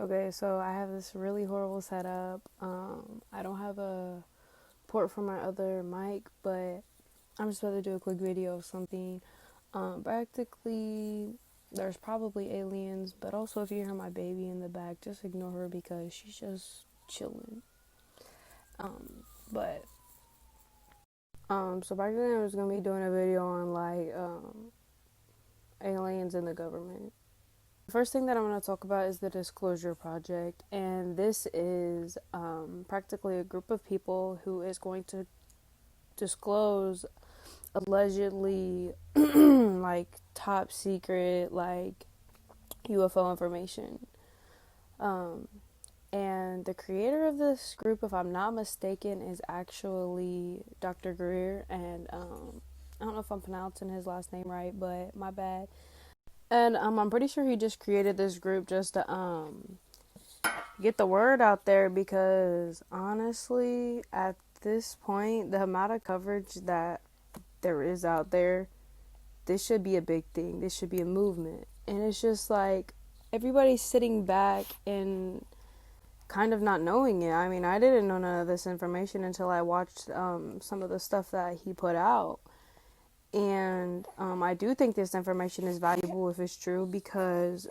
Okay, so I have this really horrible setup. I don't have a port for my other mic, but I'm just about to do a quick video of something. Practically, there's probably aliens, but also if you hear my baby in the back, just ignore her because she's just chilling. But so back then I was gonna be doing a video on like aliens in the government. The first thing that I'm going to talk about is the Disclosure Project, and this is practically a group of people who is going to disclose allegedly like top secret like UFO information. And the creator of this group, if I'm not mistaken, is actually Dr. Greer, and I don't know if I'm pronouncing his last name right, but my bad. And I'm pretty sure he just created this group just to get the word out there, because honestly, at this point, the amount of coverage that there is out there, this should be a big thing. This should be a movement. And it's just like everybody's sitting back and kind of not knowing it. I mean, I didn't know none of this information until I watched some of the stuff that he put out. And I do think this information is valuable if it's true, because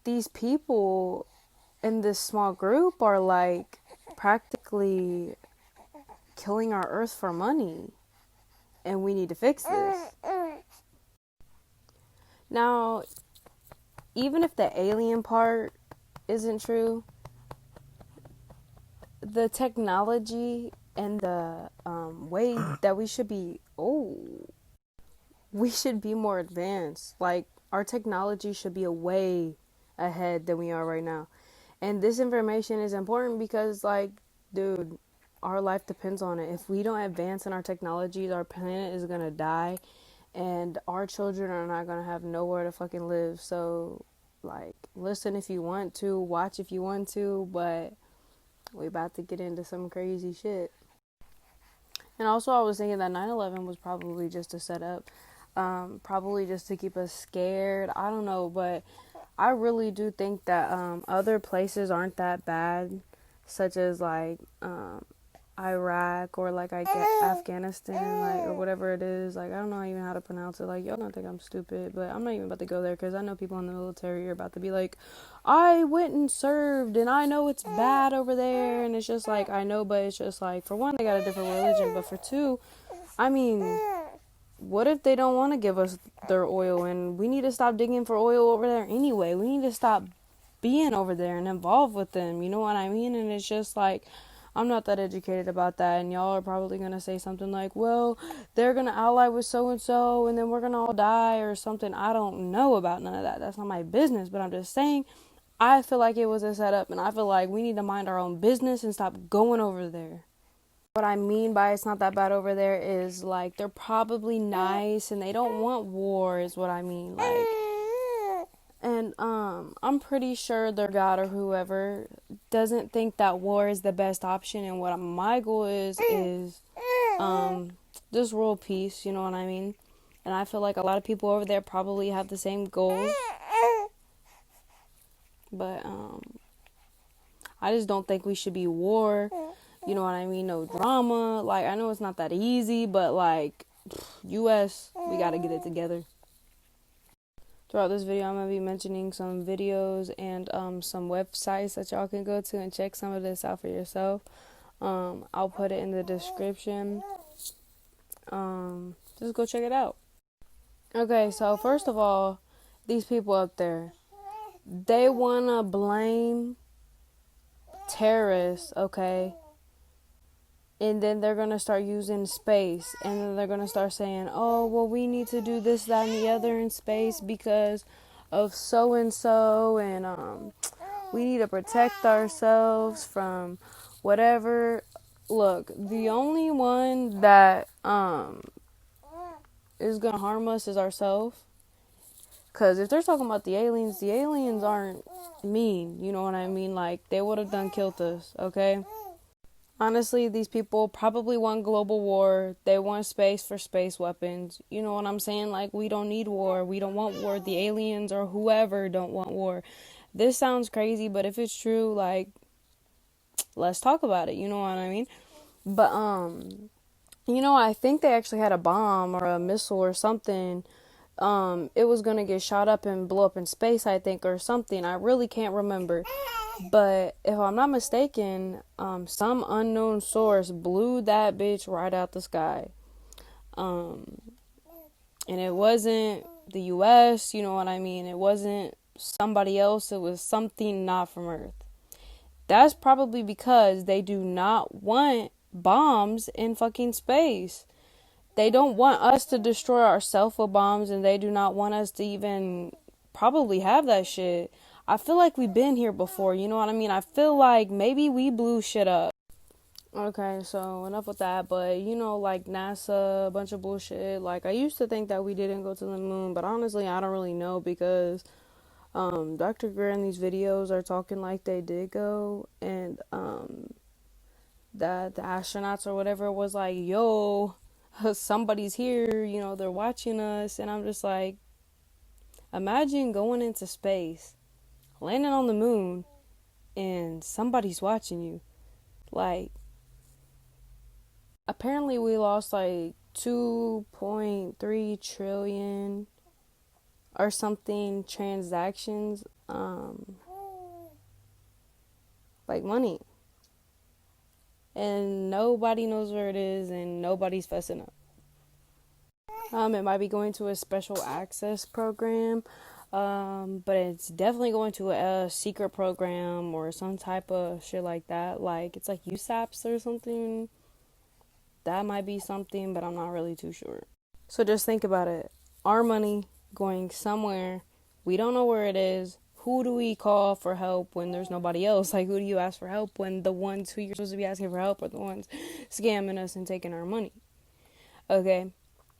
these people in this small group are like practically killing our earth for money, and we need to fix this. Now, even if the alien part isn't true, the technology and the way that we should be more advanced. Like, our technology should be a way ahead than we are right now. And this information is important because, like, dude, our life depends on it. If we don't advance in our technologies, our planet is gonna die, and our children are not gonna have nowhere to fucking live. So, like, listen if you want to, watch if you want to, but we about to get into some crazy shit. And also, I was thinking that 9/11 was probably just a setup, probably just to keep us scared. I don't know, but I really do think that other places aren't that bad, such as like Iraq or like Afghanistan, like, or whatever it is. Like, I don't know even how to pronounce it. Like, y'all don't think I'm stupid, but I'm not even about to go there because I know people in the military are about to be like, I went and served and I know it's bad over there. And it's just like, I know, but it's just like, for one, they got a different religion, but for two, I mean, what if they don't want to give us their oil, and we need to stop digging for oil over there anyway? We need to stop being over there and involved with them, you know what I mean? And it's just like, I'm not that educated about that, and y'all are probably going to say something like, well, they're going to ally with so-and-so, and then we're going to all die or something. I don't know about none of that. That's not my business, but I'm just saying, I feel like it was a setup, and I feel like we need to mind our own business and stop going over there. What I mean by it's not that bad over there is, like, they're probably nice, and they don't want war is what I mean, like. And I'm pretty sure their God or whoever doesn't think that war is the best option. And what my goal is just world peace. You know what I mean? And I feel like a lot of people over there probably have the same goals. But I just don't think we should be war. You know what I mean? No drama. Like, I know it's not that easy, but like, U.S., we gotta get it together. Throughout this video, I'm going to be mentioning some videos and some websites that y'all can go to and check some of this out for yourself. I'll put it in the description. Just go check it out. Okay, so first of all, these people up there, they want to blame terrorists, okay? And then they're going to start using space. And then they're going to start saying, oh, well, we need to do this, that, and the other in space because of so-and-so. And we need to protect ourselves from whatever. Look, the only one that is going to harm us is ourselves. Because if they're talking about the aliens aren't mean. You know what I mean? Like, they would have done killed us, okay? Honestly, these people probably want global war. They want space for space weapons. You know what I'm saying? Like, we don't need war. We don't want war. The aliens or whoever don't want war. This sounds crazy, but if it's true, like, let's talk about it. You know what I mean? But, I think they actually had a bomb or a missile or something. It was gonna get shot up and blow up in space, I think, or something. I really can't remember. But if I'm not mistaken, some unknown source blew that bitch right out the sky. Um, and it wasn't the US, you know what I mean? It wasn't somebody else, it was something not from Earth. That's probably because they do not want bombs in fucking space. They don't want us to destroy ourselves with bombs, and they do not want us to even probably have that shit. I feel like we've been here before, you know what I mean? I feel like maybe we blew shit up. Okay, so enough with that, but like NASA, a bunch of bullshit. Like, I used to think that we didn't go to the moon, but honestly, I don't really know because Dr. Greer in these videos are talking like they did go, and that the astronauts or whatever was like, yo, somebody's here, they're watching us. And I'm just like, imagine going into space, landing on the moon, and somebody's watching you. Like, apparently we lost like 2.3 trillion or something transactions, like money. And nobody knows where it is, and nobody's fessing up. It might be going to a special access program, but it's definitely going to a secret program or some type of shit like that. Like, it's like USAPs or something. That might be something, but I'm not really too sure. So just think about it. Our money going somewhere, we don't know where it is. Who do we call for help when there's nobody else? Like, who do you ask for help when the ones who you're supposed to be asking for help are the ones scamming us and taking our money? Okay?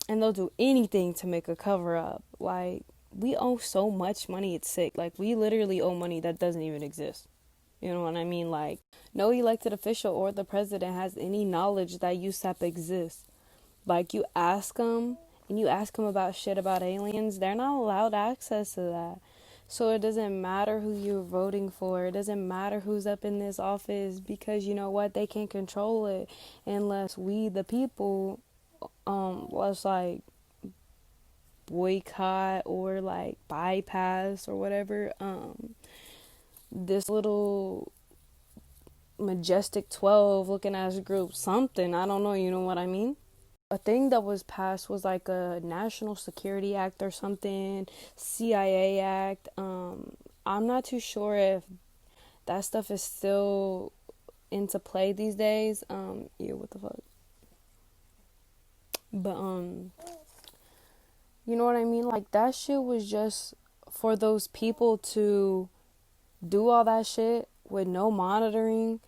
And they'll do anything to make a cover up. Like, we owe so much money, it's sick. Like, we literally owe money that doesn't even exist. You know what I mean? Like, no elected official or the president has any knowledge that USAP exists. Like, you ask them, and you ask them about shit about aliens, they're not allowed access to that. So it doesn't matter who you're voting for. It doesn't matter who's up in this office, because you know what? They can't control it unless we, the people, let's like boycott or like bypass or whatever. This little majestic 12 looking ass group, something, I don't know, you know what I mean? A thing that was passed was like a National Security Act or something, CIA Act. I'm not too sure if that stuff is still into play these days. Yeah, what the fuck? But you know what I mean? Like, that shit was just for those people to do all that shit with no monitoring.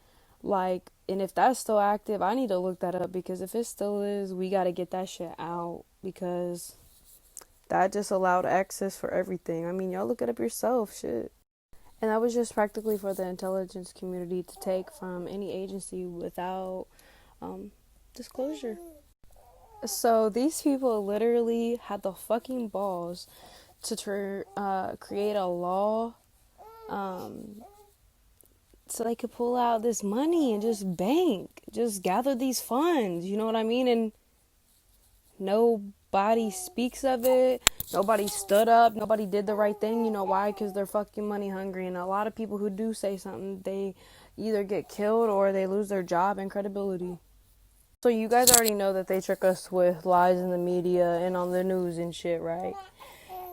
Like, and if that's still active, I need to look that up, because if it still is, we got to get that shit out, because that just allowed access for everything. I mean, y'all look it up yourself, shit. And that was just practically for the intelligence community to take from any agency without disclosure. So these people literally had the fucking balls to create a law so they could pull out this money and just just gather these funds, you know what I mean? And nobody speaks of it. Nobody stood up. Nobody did the right thing. You know why? Because they're fucking money hungry. And a lot of people who do say something, they either get killed or they lose their job and credibility. So you guys already know that they trick us with lies in the media and on the news and shit, right?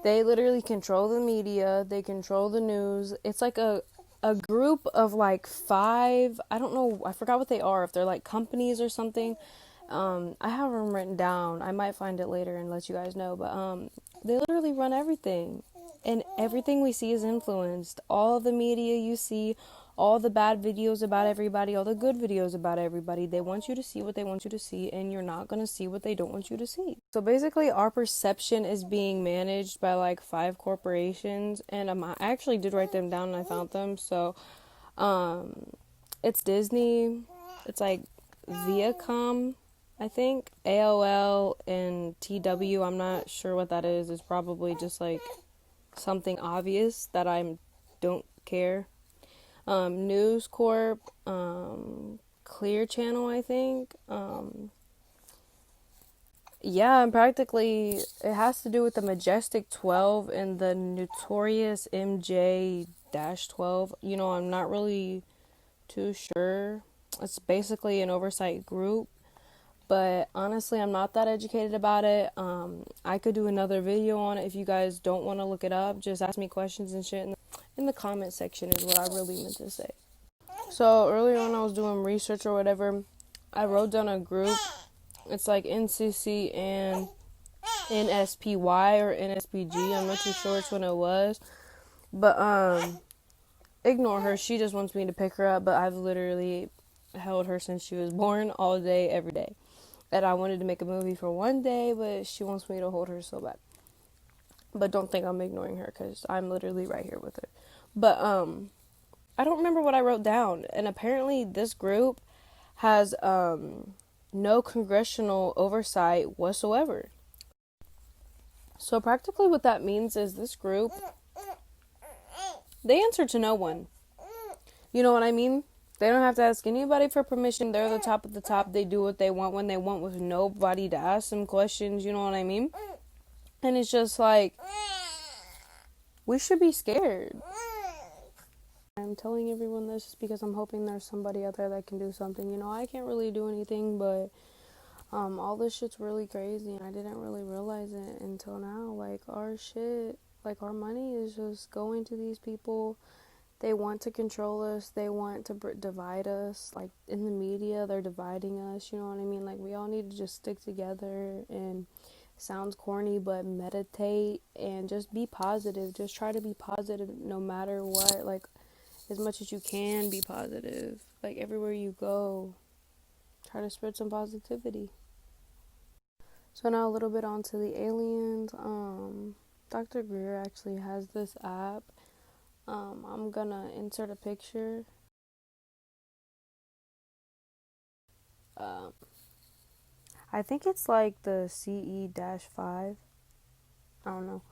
They literally control the media. They control the news. It's like a group of like 5, I don't know, I forgot what they are, if they're like companies or something. I have them written down. I might find it later and let you guys know, but they literally run everything, and everything we see is influenced. All the media you see, all the bad videos about everybody, all the good videos about everybody, they want you to see what they want you to see, and you're not going to see what they don't want you to see. So basically, our perception is being managed by like 5 corporations, and I actually did write them down and I found them. So it's Disney, It's like Viacom, I think. AOL and TW. I'm not sure what that is. It's probably just like something obvious that I don't care. News Corp, Clear Channel, I think. Yeah, and practically it has to do with the Majestic 12 and the Notorious MJ 12. I'm not really too sure. It's basically an oversight group, but honestly, I'm not that educated about it. I could do another video on it if you guys don't want to look it up. Just ask me questions and shit in the comment section is what I really meant to say. So earlier when I was doing research or whatever, I wrote down a group. It's like NCC and NSPY or NSPG. I'm not too sure which one it was. But ignore her. She just wants me to pick her up, but I've literally held her since she was born, all day, every day. And I wanted to make a movie for one day, but she wants me to hold her so bad. But don't think I'm ignoring her, because I'm literally right here with her. But I don't remember what I wrote down. And apparently this group has no congressional oversight whatsoever. So practically what that means is this group, they answer to no one. You know what I mean? They don't have to ask anybody for permission. They're the top of the top. They do what they want when they want with nobody to ask them questions. You know what I mean? And it's just like, we should be scared. I'm telling everyone this because I'm hoping there's somebody out there that can do something. I can't really do anything, but all this shit's really crazy, and I didn't really realize it until now. Like, our shit, like, our money is just going to these people. They want to control us. They want to divide us. Like, in the media, they're dividing us. You know what I mean? Like, we all need to just stick together. And sounds corny, but meditate and just be positive. Just try to be positive no matter what. Like, as much as you can, be positive. Like, everywhere you go, try to spread some positivity. So now a little bit onto the aliens. Dr. Greer actually has this app. I'm gonna insert a picture. I think it's like the CE-5. I don't know.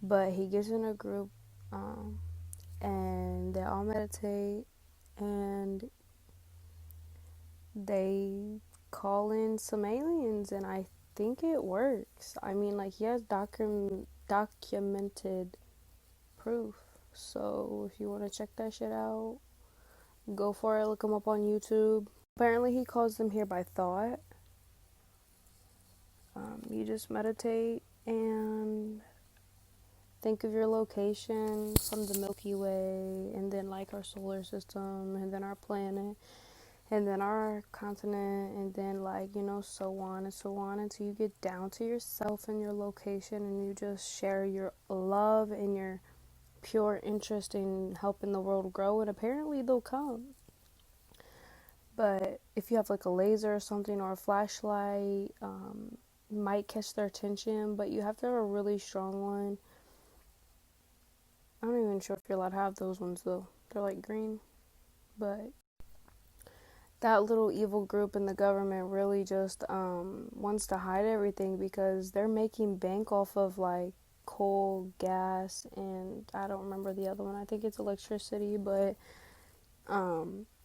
But he gets in a group, and they all meditate, and they call in some aliens, and I think it works. I mean, like, he has documented proof. So if you want to check that shit out, go for it. Look him up on YouTube. Apparently he calls them here by thought. You just meditate and think of your location from the Milky Way, and then like our solar system, and then our planet, and then our continent, and then so on and so on, until you get down to yourself and your location, and you just share your love and your pure interest in helping the world grow, and apparently they'll come. But if you have like a laser or something, or a flashlight, might catch their attention, but you have to have a really strong one. I'm not even sure if you're allowed to have those ones though. They're like green. But that little evil group in the government really just wants to hide everything, because they're making bank off of like coal, gas, and I don't remember the other one. I think it's electricity, but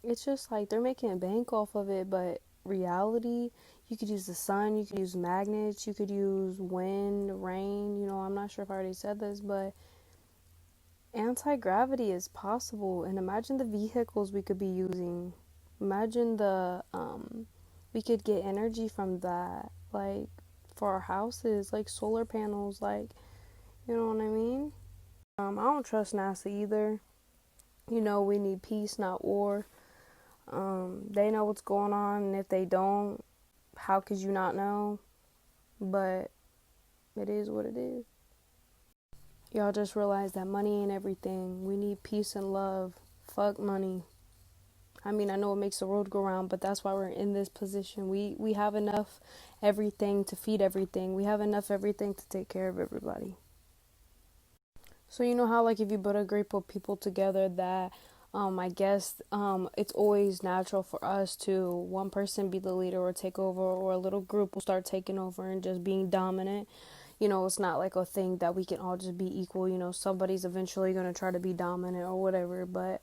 it's just like they're making a bank off of it. But reality, you could use the sun, you could use magnets, you could use wind, rain. I'm not sure if I already said this, but anti-gravity is possible. And imagine the vehicles we could be using. Imagine we could get energy from that, like, for our houses, like solar panels, like, you know what I mean? I don't trust NASA either. We need peace, not war. They know what's going on, and if they don't, how could you not know? But it is what it is. Y'all just realize that money ain't everything. We need peace and love. Fuck money. I mean, I know it makes the world go round, but that's why we're in this position. We have enough everything to feed everything. We have enough everything to take care of everybody. So you know how, like, if you put a group of people together that I guess it's always natural for us to one person be the leader or take over, or a little group will start taking over and just being dominant. It's not like a thing that we can all just be equal. Somebody's eventually going to try to be dominant or whatever. But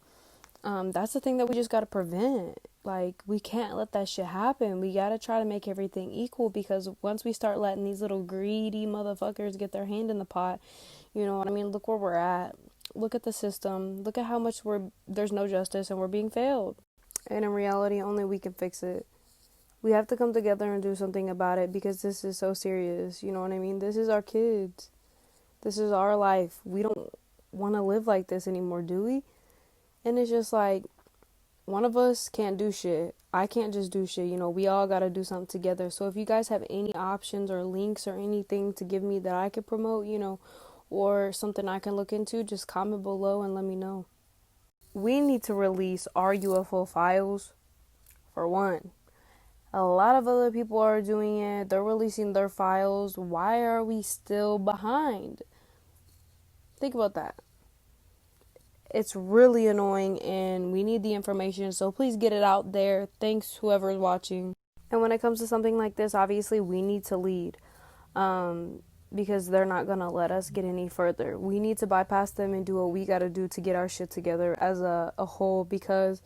that's the thing that we just got to prevent. Like, we can't let that shit happen. We got to try to make everything equal, because once we start letting these little greedy motherfuckers get their hand in the pot, you know what I mean? Look where we're at. Look at the system. Look at how much there's no justice and we're being failed. And in reality, only we can fix it. We have to come together and do something about it, because this is so serious. You know what I mean? This is our kids. This is our life. We don't want to live like this anymore, do we? And it's just like, one of us can't do shit. I can't just do shit. We all got to do something together. So if you guys have any options or links or anything to give me that I could promote, or something I can look into, just comment below and let me know. We need to release our UFO files, for one. A lot of other people are doing it. They're releasing their files. Why are we still behind? Think about that. It's really annoying, and we need the information, so please get it out there. Thanks, whoever's watching. And when it comes to something like this, obviously we need to lead, because they're not going to let us get any further. We need to bypass them and do what we got to do to get our shit together as a whole, because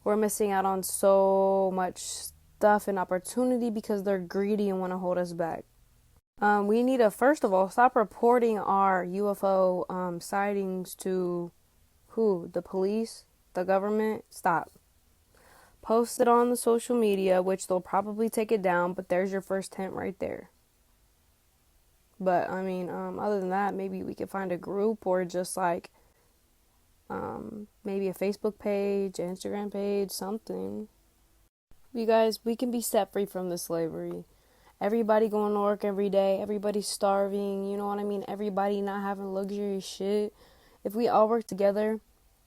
we're missing out on so much stuff and opportunity because they're greedy and want to hold us back. We need to, first of all, stop reporting our UFO sightings to who? The police? The government? Stop. Post it on the social media, which they'll probably take it down, but there's your first hint right there. But I mean, other than that, maybe we could find a group, or just like maybe a Facebook page, Instagram page, something. You guys, we can be set free from this slavery. Everybody going to work every day, everybody starving, you know what I mean? Everybody not having luxury shit. If we all work together,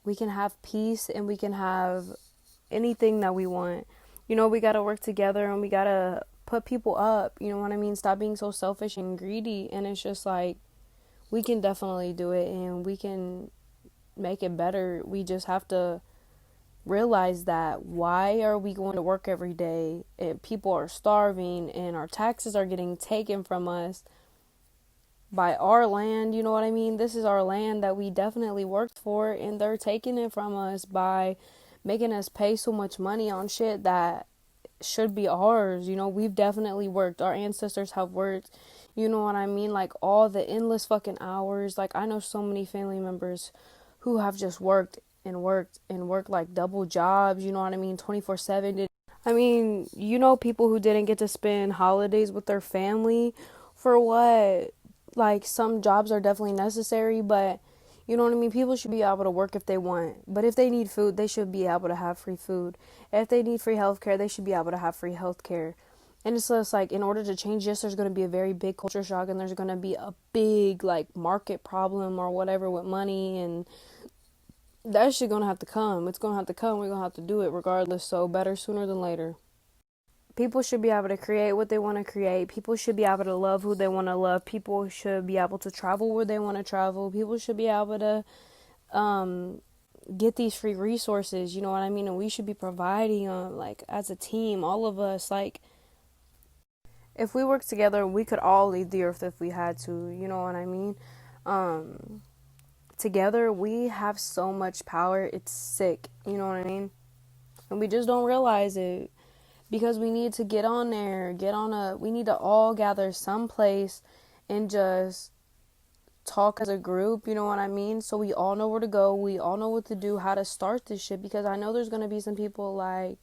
we can have peace and we can have anything that we want. We got to work together and we got to put people up, you know what I mean? Stop being so selfish and greedy. And it's just like, we can definitely do it and we can make it better. We just have to realize that, why are we going to work every day and people are starving and our taxes are getting taken from us by our land? You know what I mean? This is our land that we definitely worked for, and they're taking it from us by making us pay so much money on shit that should be ours. We've definitely worked. Our ancestors have worked. You know what I mean? Like, all the endless fucking hours. Like, I know so many family members who have just worked and worked and worked like double jobs, you know what I mean? 24/7. I mean, people who didn't get to spend holidays with their family for what? Like, some jobs are definitely necessary, but you know what I mean? People should be able to work if they want. But if they need food, they should be able to have free food. If they need free healthcare, they should be able to have free healthcare. And it's just like, in order to change this, there's going to be a very big culture shock, and there's going to be a big, like, market problem or whatever with money, and that shit gonna have to come. It's gonna have to come. We're gonna have to do it regardless. So better sooner than later. People should be able to create what they want to create. People should be able to love who they want to love. People should be able to travel where they want to travel. People should be able to get these free resources. You know what I mean? And we should be providing them, like, as a team, all of us. Like, if we work together, we could all lead the earth if we had to. You know what I mean? Together, we have so much power. It's sick. You know what I mean? And we just don't realize it, because we need to get on there, we need to all gather someplace and just talk as a group, you know what I mean? So we all know where to go, we all know what to do, how to start this shit, because I know there's going to be some people, like,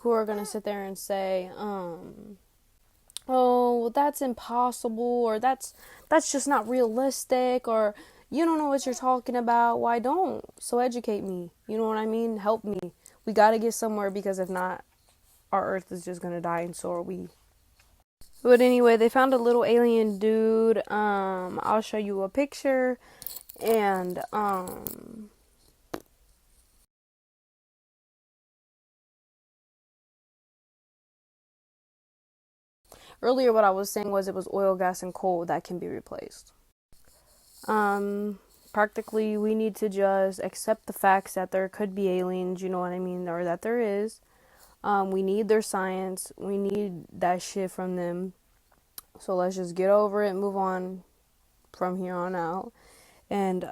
who are going to sit there and say, oh, well, that's impossible, or that's just not realistic, or you don't know what you're talking about. Why don't? So educate me, you know what I mean? Help me. We got to get somewhere, because if not, our earth is just gonna die, and so are we. But anyway, they found a little alien dude. I'll show you a picture. And earlier what I was saying was, it was oil, gas, and coal that can be replaced. practically we need to just accept the facts that there could be aliens, you know what I mean, or that there is. We need their science. We need that shit from them. So let's just get over it, move on from here on out. And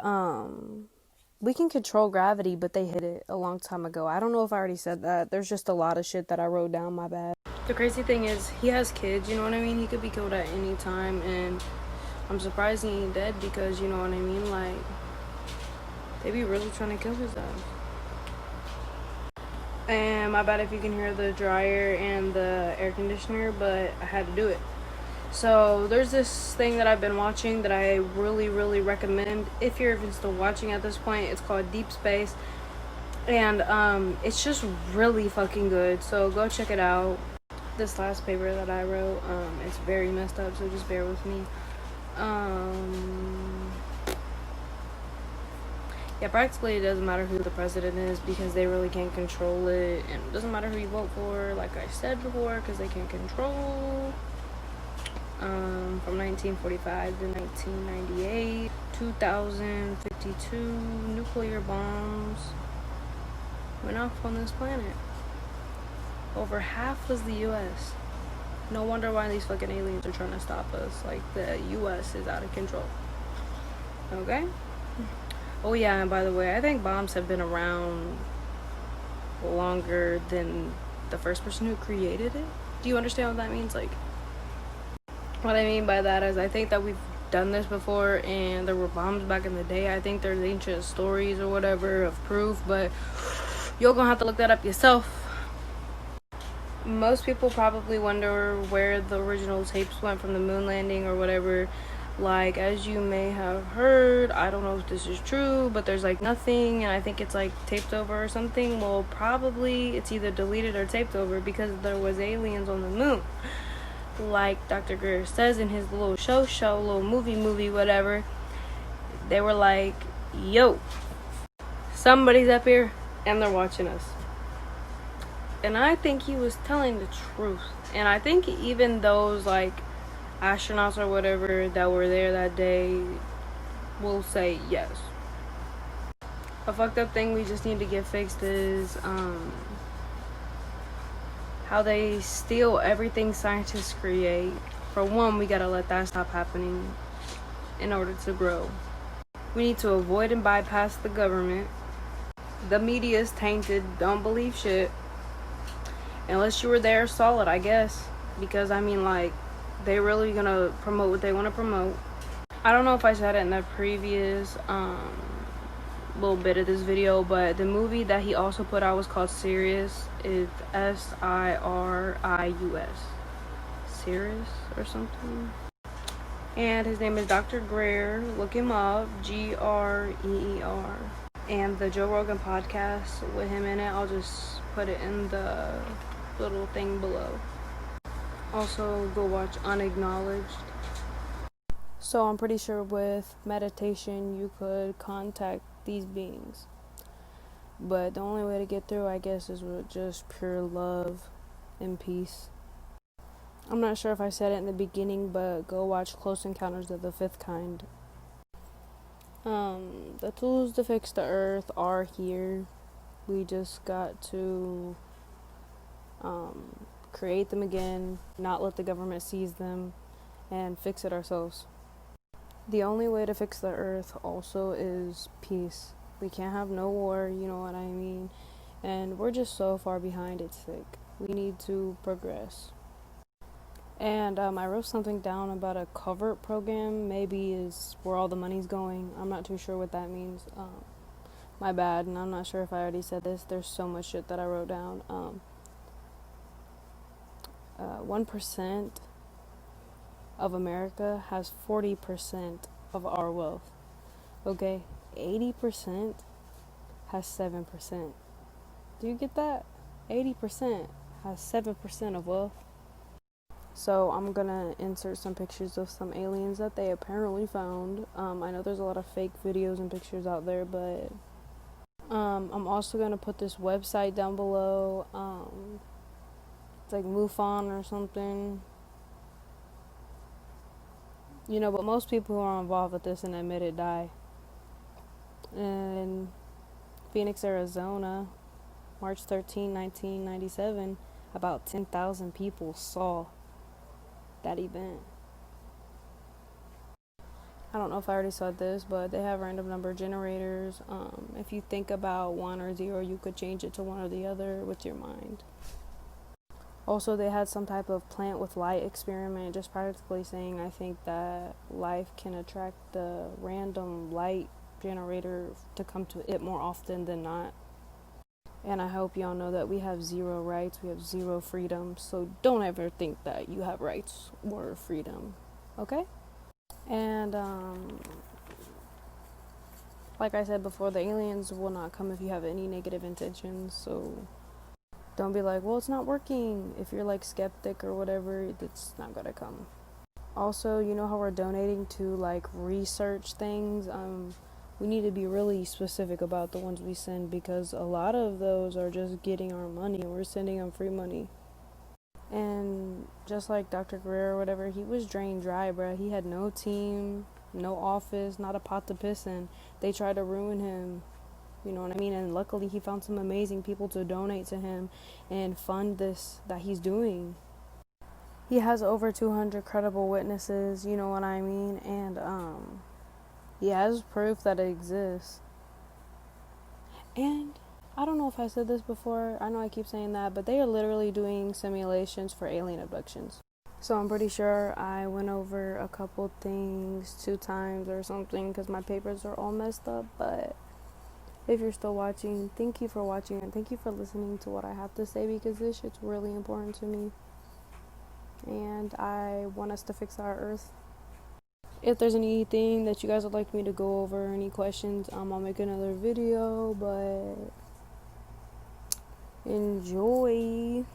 we can control gravity, but they hid it a long time ago. I don't know if I already said that. There's just a lot of shit that I wrote down, my bad. The crazy thing is, he has kids, you know what I mean? He could be killed at any time, and I'm surprised he ain't dead because, you know what I mean? Like, they be really trying to kill his ass. And my bad if you can hear the dryer and the air conditioner, but I had to do it. So there's this thing that I've been watching that I really, really recommend if you're even still watching at this point. It's called Deep Space, and it's just really fucking good. So go check it out. This last paper that I wrote, it's very messed up, so just bear with me. Yeah, practically it doesn't matter who the president is because they really can't control it, and it doesn't matter who you vote for, like I said before, because they can't control. From 1945 to 1998, 2052 nuclear bombs went off on this planet. Over half was the U.S. No wonder why these fucking aliens are trying to stop us. Like, the U.S. is out of control. Okay? Oh yeah, and by the way, I think bombs have been around longer than the first person who created it. Do you understand what that means? Like, what I mean by that is I think that we've done this before and there were bombs back in the day. I think there's ancient stories or whatever of proof, but you're gonna have to look that up yourself. Most people probably wonder where the original tapes went from the moon landing or whatever. Like, as you may have heard, I don't know if this is true, but there's like nothing, and I think it's like taped over or something. Well, probably it's either deleted or taped over because there was aliens on the moon. Like Dr. Greer says in his little little movie, whatever. They were like, yo, somebody's up here and they're watching us. And I think he was telling the truth. And I think even those like astronauts or whatever that were there that day will say yes. A fucked up thing we just need to get fixed is how they steal everything scientists create. For one, we gotta let that stop happening in order to grow. We need to avoid and bypass the government. The media is tainted. Don't believe shit. Unless you were there solid, I guess. Because, I mean, like, they really gonna promote what they want to promote. I don't know if I said it in the previous little bit of this video, but the movie that he also put out was called Sirius. It's Sirius. Sirius or something. And his name is Dr. Greer. Look him up. Greer. And the Joe Rogan podcast with him in it, I'll just put it in the little thing below. Also, go watch Unacknowledged. So I'm pretty sure with meditation you could contact these beings. But the only way to get through, I guess, is with just pure love and peace. I'm not sure if I said it in the beginning, but go watch Close Encounters of the Fifth Kind. The tools to fix the earth are here. We just got to create them again, not let the government seize them, and fix it ourselves. The only way to fix the earth also is peace. We can't have no war, you know what I mean? And we're just so far behind, it's sick. We need to progress. And I wrote something down about a covert program, maybe is where all the money's going. I'm not too sure what that means. My bad, and I'm not sure if I already said this. There's so much shit that I wrote down. 1% of America has 40% of our wealth. Okay? 80% has 7%. Do you get that? 80% has 7% of wealth. So I'm gonna insert some pictures of some aliens that they apparently found. I know there's a lot of fake videos and pictures out there, but I'm also gonna put this website down below. It's like MUFON or something. You know, but most people who are involved with this and admit it die. Phoenix, Arizona, March 13, 1997, about 10,000 people saw that event. I don't know if I already said this, but they have random number generators. If you think about 1 or 0, you could change it to one or the other with your mind. Also, they had some type of plant with light experiment, just practically saying I think that life can attract the random light generator to come to it more often than not. And I hope y'all know that we have 0 rights, we have 0 freedom, so don't ever think that you have rights or freedom, okay? And like I said before, the aliens will not come if you have any negative intentions, so don't be like, well, it's not working. If you're like skeptic or whatever, it's not gonna come. Also, you know how we're donating to like research things? We need to be really specific about the ones we send, because a lot of those are just getting our money and we're sending them free money. And just like Dr. Greer or whatever, he was drained dry, bruh. He had no team, no office, not a pot to piss in. They tried to ruin him, you know what I mean? And luckily he found some amazing people to donate to him and fund this that he's doing. He has over 200 credible witnesses, you know what I mean? And he has proof that it exists. And I don't know if I said this before. I know I keep saying that, but they are literally doing simulations for alien abductions. So I'm pretty sure I went over a couple things 2 times or something because my papers are all messed up. But if you're still watching, thank you for watching and thank you for listening to what I have to say, because this shit's really important to me. And I want us to fix our earth. If there's anything that you guys would like me to go over, any questions, I'll make another video, but enjoy.